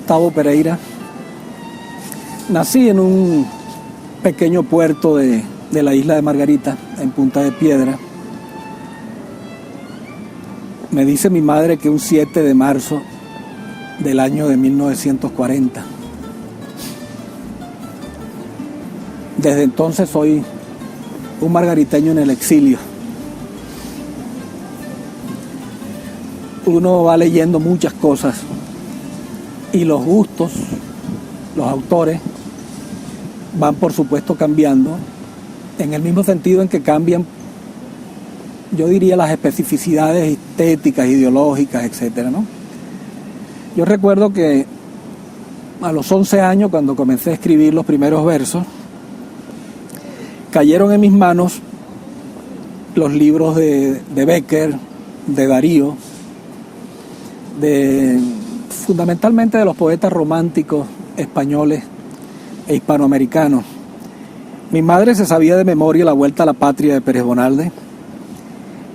Gustavo Pereira. Nací en un pequeño puerto de la isla de Margarita, en Punta de Piedra. Me dice mi madre que un 7 de marzo del año de 1940. Desde entonces soy un margariteño en el exilio. Uno va leyendo muchas cosas y los gustos, los autores, van por supuesto cambiando en el mismo sentido en que cambian, yo diría, las especificidades estéticas, ideológicas, etcétera, ¿no? Yo recuerdo que a los 11 años, cuando comencé a escribir los primeros versos, cayeron en mis manos los libros de Bécquer, de Darío, fundamentalmente de los poetas románticos españoles e hispanoamericanos. Mi madre se sabía de memoria La Vuelta a la Patria de Pérez Bonalde,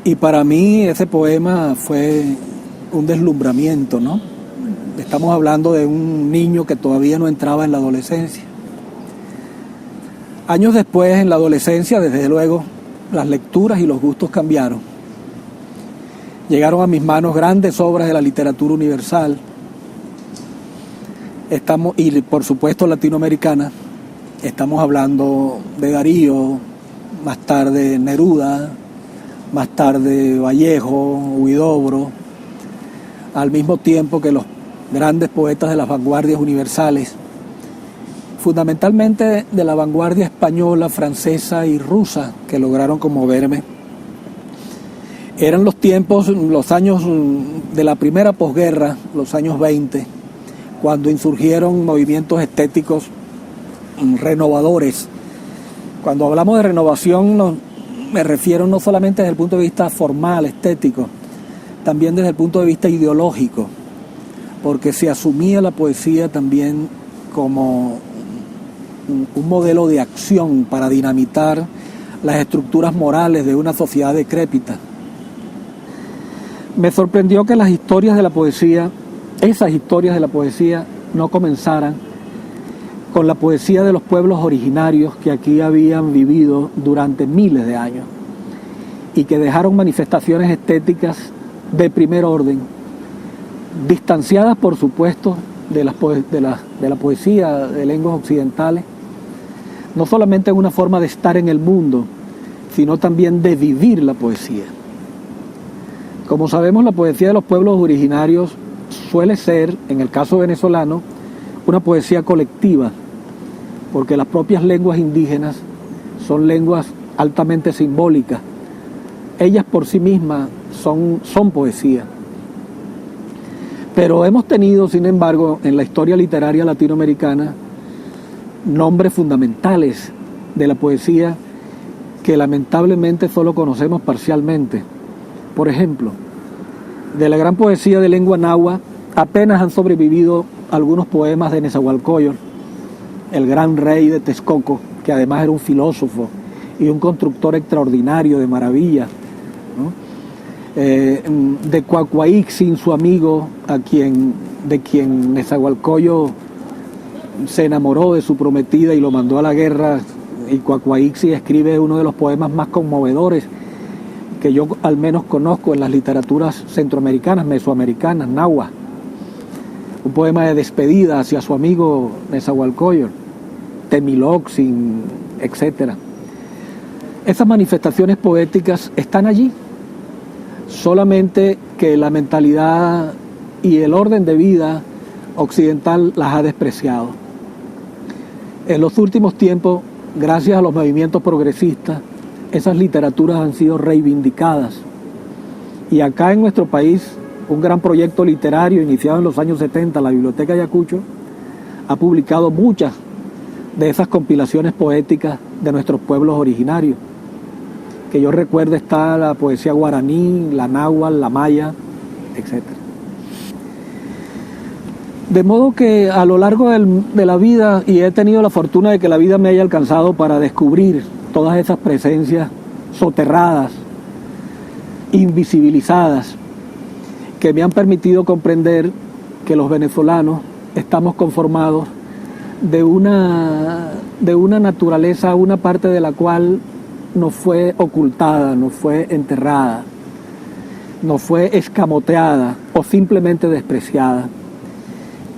y para mí ese poema fue un deslumbramiento, ¿no? Estamos hablando de un niño que todavía no entraba en la adolescencia. Años después, en la adolescencia, desde luego, las lecturas y los gustos cambiaron. Llegaron a mis manos grandes obras de la literatura universal, y por supuesto latinoamericana. Estamos hablando de Darío, más tarde Neruda, más tarde Vallejo, Huidobro, al mismo tiempo que los grandes poetas de las vanguardias universales, fundamentalmente de la vanguardia española, francesa y rusa, que lograron conmoverme. Eran los tiempos, los años de la primera posguerra, los años 20, cuando insurgieron movimientos estéticos renovadores. Cuando hablamos de renovación me refiero no solamente desde el punto de vista formal, estético, también desde el punto de vista ideológico, porque se asumía la poesía también como un modelo de acción para dinamitar las estructuras morales de una sociedad decrépita. Me sorprendió que las historias de la poesía, esas historias de la poesía, no comenzaran con la poesía de los pueblos originarios que aquí habían vivido durante miles de años y que dejaron manifestaciones estéticas de primer orden, distanciadas por supuesto de la poesía de lenguas occidentales, no solamente en una forma de estar en el mundo, sino también de vivir la poesía. Como sabemos, la poesía de los pueblos originarios suele ser, en el caso venezolano, una poesía colectiva, porque las propias lenguas indígenas son lenguas altamente simbólicas. Ellas por sí mismas son poesía. Pero hemos tenido, sin embargo, en la historia literaria latinoamericana, nombres fundamentales de la poesía que lamentablemente solo conocemos parcialmente. Por ejemplo, de la gran poesía de lengua náhuatl apenas han sobrevivido algunos poemas de Nezahualcóyotl, el gran rey de Texcoco, que además era un filósofo y un constructor extraordinario de maravillas, ¿no? De Coacoaixin, su amigo, de quien Nezahualcóyotl se enamoró de su prometida y lo mandó a la guerra, y Coacoaixin escribe uno de los poemas más conmovedores que yo al menos conozco en las literaturas centroamericanas, mesoamericanas, náhuatl. Un poema de despedida hacia su amigo Nezahualcóyotl, Temiloxin, etc. Esas manifestaciones poéticas están allí, solamente que la mentalidad y el orden de vida occidental las ha despreciado. En los últimos tiempos, gracias a los movimientos progresistas, esas literaturas han sido reivindicadas. Y acá en nuestro país, un gran proyecto literario iniciado en los años 70, la Biblioteca Ayacucho, ha publicado muchas de esas compilaciones poéticas de nuestros pueblos originarios. Que yo recuerdo está la poesía guaraní, la náhuatl, la maya, etc. De modo que a lo largo de la vida, y he tenido la fortuna de que la vida me haya alcanzado para descubrir todas esas presencias soterradas, invisibilizadas, que me han permitido comprender que los venezolanos estamos conformados de una naturaleza, una parte de la cual nos fue ocultada, nos fue enterrada, nos fue escamoteada o simplemente despreciada,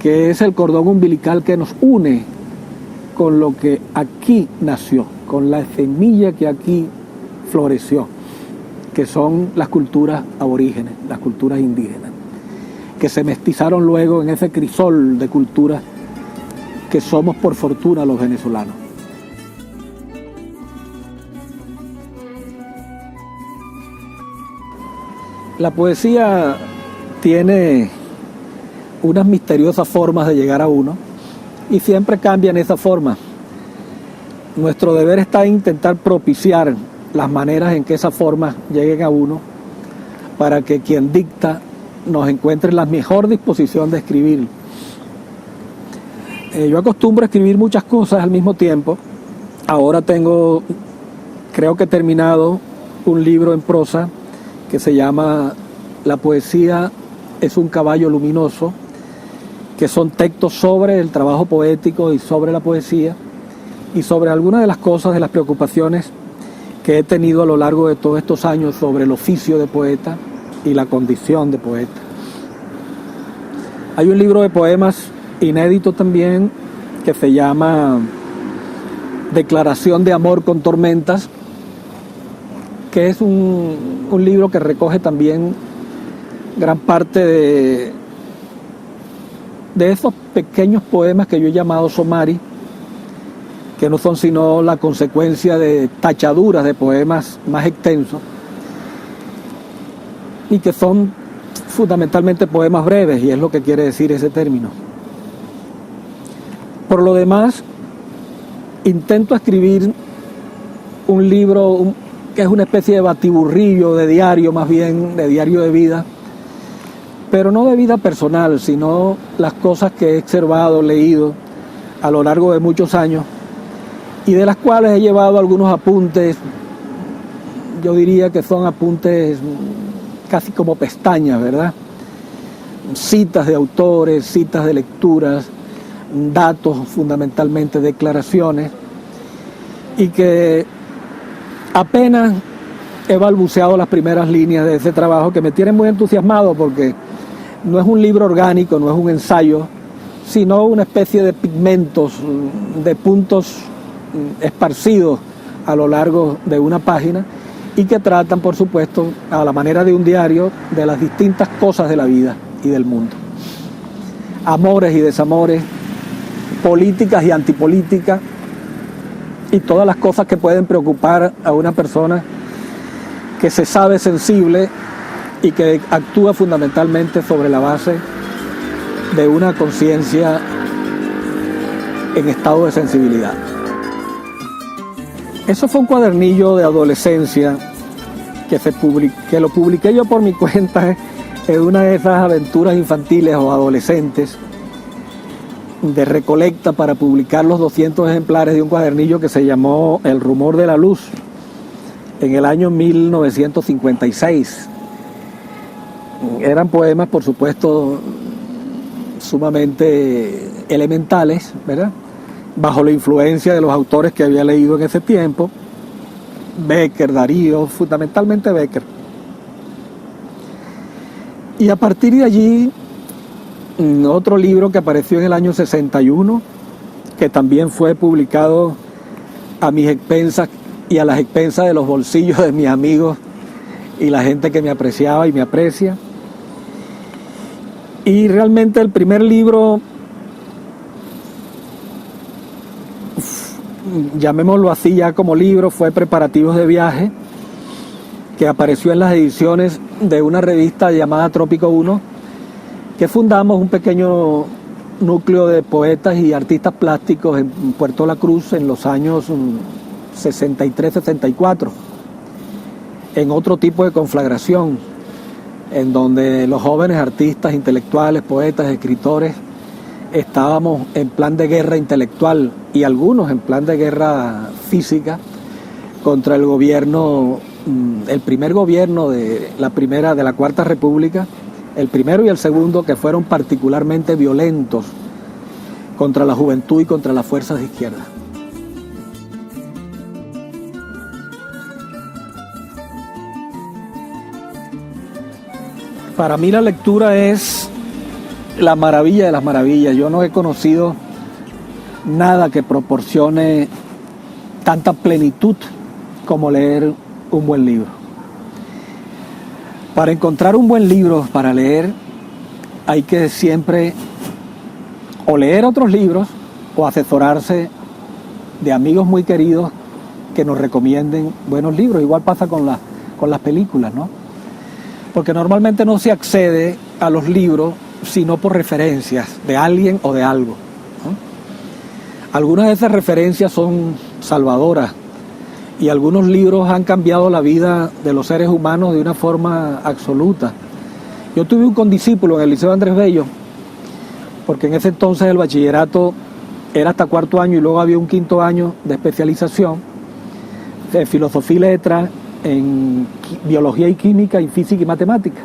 que es el cordón umbilical que nos une con lo que aquí nació, con la semilla que aquí floreció, que son las culturas aborígenes, las culturas indígenas, que se mestizaron luego en ese crisol de culturas que somos por fortuna los venezolanos. La poesía tiene unas misteriosas formas de llegar a uno y siempre cambian esas formas. Nuestro deber está en intentar propiciar las maneras en que esas formas lleguen a uno para que quien dicta nos encuentre en la mejor disposición de escribir. Yo acostumbro a escribir muchas cosas al mismo tiempo. Ahora creo que he terminado un libro en prosa que se llama La poesía es un caballo luminoso, que son textos sobre el trabajo poético y sobre la poesía y sobre algunas de las cosas, de las preocupaciones que he tenido a lo largo de todos estos años sobre el oficio de poeta y la condición de poeta. Hay un libro de poemas inédito también que se llama Declaración de amor con tormentas, que es un libro que recoge también gran parte de esos pequeños poemas que yo he llamado somari, que no son sino la consecuencia de tachaduras de poemas más extensos y que son fundamentalmente poemas breves, y es lo que quiere decir ese término. Por lo demás, intento escribir un libro que es una especie de batiburrillo, de diario más bien, de diario de vida, pero no de vida personal, sino las cosas que he observado, leído a lo largo de muchos años y de las cuales he llevado algunos apuntes. Yo diría que son apuntes casi como pestañas, ¿verdad? Citas de autores, citas de lecturas, datos, fundamentalmente declaraciones, y que apenas he balbuceado las primeras líneas de ese trabajo, que me tienen muy entusiasmado porque no es un libro orgánico, no es un ensayo, sino una especie de pigmentos, de puntos esparcidos a lo largo de una página y que tratan, por supuesto, a la manera de un diario, de las distintas cosas de la vida y del mundo. Amores y desamores, políticas y antipolíticas, y todas las cosas que pueden preocupar a una persona que se sabe sensible y que actúa fundamentalmente sobre la base de una conciencia en estado de sensibilidad. Eso fue un cuadernillo de adolescencia que lo publiqué yo por mi cuenta en una de esas aventuras infantiles o adolescentes de recolecta para publicar los 200 ejemplares de un cuadernillo que se llamó El rumor de la luz en el año 1956. Eran poemas, por supuesto, sumamente elementales, ¿verdad? Bajo la influencia de los autores que había leído en ese tiempo, Bécquer, Darío, fundamentalmente Bécquer. Y a partir de allí, otro libro que apareció en el año 61, que también fue publicado a mis expensas y a las expensas de los bolsillos de mis amigos y la gente que me apreciaba y me aprecia. Y realmente el primer libro, llamémoslo así ya como libro, fue Preparativos de viaje, que apareció en las ediciones de una revista llamada Trópico 1, que fundamos un pequeño núcleo de poetas y artistas plásticos en Puerto La Cruz en los años 63-64, en otro tipo de conflagración, en donde los jóvenes artistas, intelectuales, poetas, escritores, estábamos en plan de guerra intelectual y algunos en plan de guerra física contra el gobierno, el primer gobierno de la Cuarta República, el primero y el segundo, que fueron particularmente violentos contra la juventud y contra las fuerzas de izquierda. Para mí la lectura es la maravilla de las maravillas. Yo no he conocido nada que proporcione tanta plenitud como leer un buen libro. Para encontrar un buen libro para leer hay que siempre o leer otros libros o asesorarse de amigos muy queridos que nos recomienden buenos libros. Igual pasa con las películas, ¿no? Porque normalmente no se accede a los libros sino por referencias de alguien o de algo, ¿no? Algunas de esas referencias son salvadoras y algunos libros han cambiado la vida de los seres humanos de una forma absoluta. Yo tuve un condiscípulo en el Liceo Andrés Bello, porque en ese entonces el bachillerato era hasta cuarto año y luego había un quinto año de especialización de filosofía y letras en biología y química, y física y matemática.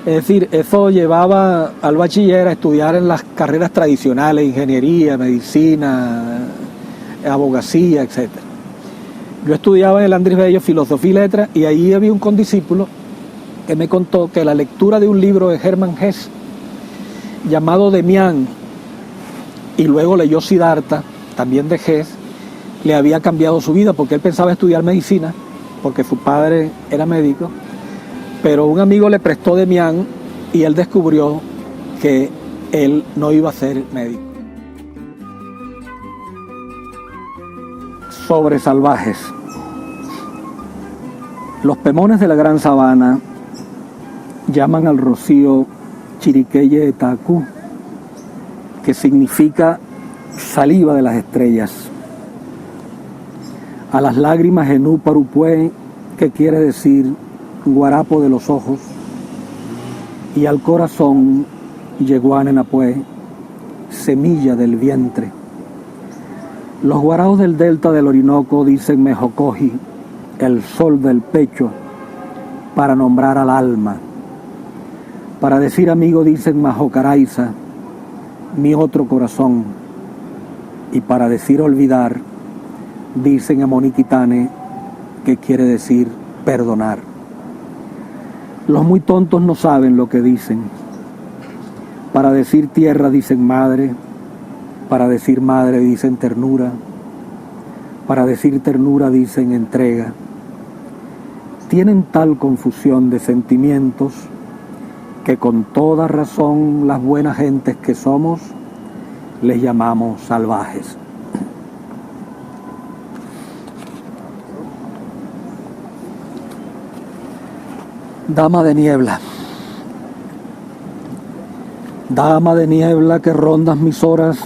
Es decir, eso llevaba al bachiller a estudiar en las carreras tradicionales, ingeniería, medicina, abogacía, etc. Yo estudiaba en el Andrés Bello filosofía y letras, y ahí había un condiscípulo que me contó que la lectura de un libro de Hermann Hesse llamado Demián, y luego leyó Siddhartha, también de Hesse, le había cambiado su vida, porque él pensaba estudiar medicina, porque su padre era médico, pero un amigo le prestó Demián y él descubrió que él no iba a ser médico. Sobre salvajes. Los pemones de la gran sabana llaman al rocío Chiriqueye Etacú, que significa saliva de las estrellas, a las lágrimas Enú Parupue, que quiere decir guarapo de los ojos, y al corazón Yeguanenapue, semilla del vientre. Los guaraos del delta del Orinoco dicen Mejocoji, el sol del pecho, para nombrar al alma. Para decir amigo dicen Majocaraiza, mi otro corazón. Y para decir olvidar dicen Amoniquitane, que quiere decir perdonar. Los muy tontos no saben lo que dicen. Para decir tierra dicen madre, para decir madre dicen ternura, para decir ternura dicen entrega. Tienen tal confusión de sentimientos que con toda razón las buenas gentes que somos les llamamos salvajes. Dama de niebla. Dama de niebla que rondas mis horas,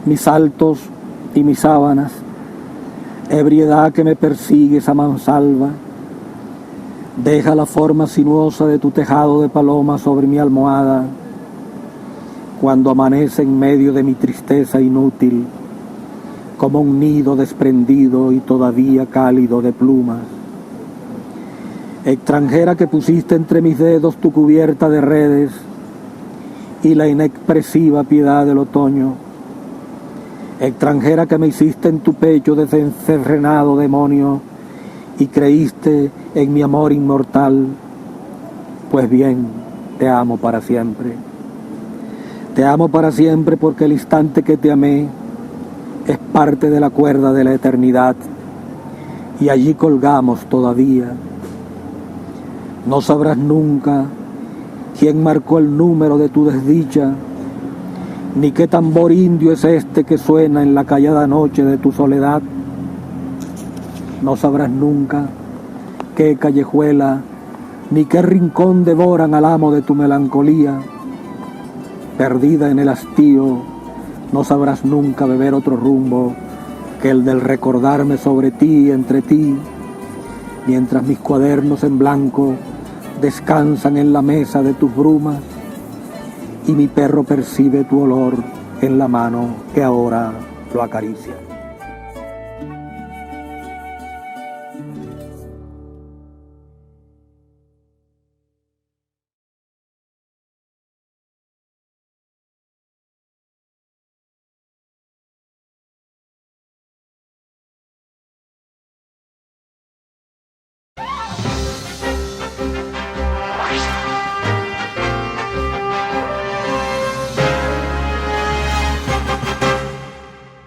mis altos y mis sábanas, ebriedad que me persigues a mansalva, deja la forma sinuosa de tu tejado de paloma sobre mi almohada, cuando amanece en medio de mi tristeza inútil, como un nido desprendido y todavía cálido de plumas. Extranjera que pusiste entre mis dedos tu cubierta de redes y la inexpresiva piedad del otoño. Extranjera que me hiciste en tu pecho desencerrenado demonio y creíste en mi amor inmortal. Pues bien, te amo para siempre. Te amo para siempre porque el instante que te amé es parte de la cuerda de la eternidad y allí colgamos todavía. No sabrás nunca quién marcó el número de tu desdicha, ni qué tambor indio es este que suena en la callada noche de tu soledad. No sabrás nunca qué callejuela, ni qué rincón devoran al amo de tu melancolía. Perdida en el hastío, no sabrás nunca beber otro rumbo que el del recordarme sobre ti y entre ti, mientras mis cuadernos en blanco descansan en la mesa de tus brumas y mi perro percibe tu olor en la mano que ahora lo acaricia.